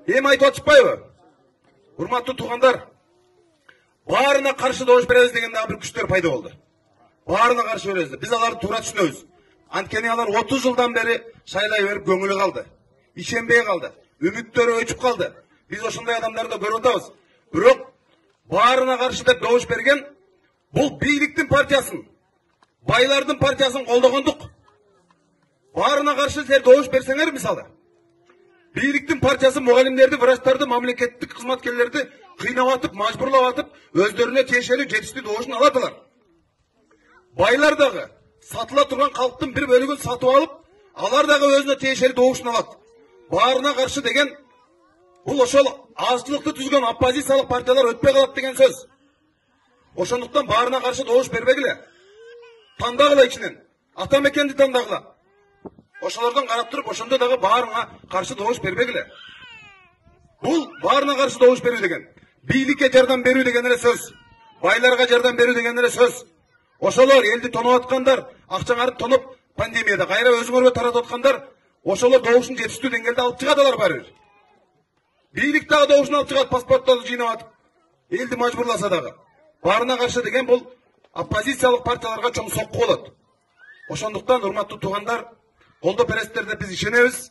Эми айтып атышпайбы? Урматтуу туугандар, баарына каршы добуш беребиз деген дагы бир күчтөр пайда болду. Баарына каршы беребиз. Биз аларды туура түшүнөбүз. Анткени алар 30 жылдан бери шайлай берип көңүлү калды. Ишенбей калды. Үмүттөрү өчүп калды. Биз ошондой адамдарды көрүп атабыз. Бирок баарына каршы деп добуш берген бул бийликтин партиясын, байлардын партиясын колдогондук. Баарына каршы силер добуш берсеңер, мисалы, бийликтин партиясы мугалимдерди, врачтарды, мамлекеттик кызматкерлерди кыйнап атып, мажбурлап атып, өздөрүнө тиешелүү жетиштүү добушун алатылар. Байлар дагы сатыла турган калктын бир бөлүгүн сатып алып, алар дагы өзүнө тиешелүү добушун алат. Баарына каршы деген бул ошол азчылыкты түзгөн оппозициялык партиялар өтпөй калат деген сөз. Ошондуктан баарына каршы добуш бербегиле. Тандагыла ичинен. Ата мекенди тандагыла. Ошолордон карап туруп, ошондо дагы баарына каршы добуш бербегиле. Бул баарына каршы добуш берүү деген бийликке жардам берүү деген эле сөз. Байларга жардам берүү деген эле сөз. Ошолор элди тоноп аткандар, акчаңарды тоноп пандемияда кайра өзүңөргө таратып аткандар, ошолор добушун жетиштүү деңгээлде алып чыгат алар баары бир. Бийлик дагы добушун алып чыгат, паспортторду жыйнап атып, элди мажбурласа дагы. Баарына каршы деген бул оппозициялык партияларга чоң сокку болот. Ошондуктан, урматтуу туугандар, колдоп бересиздер деп биз ишенебиз.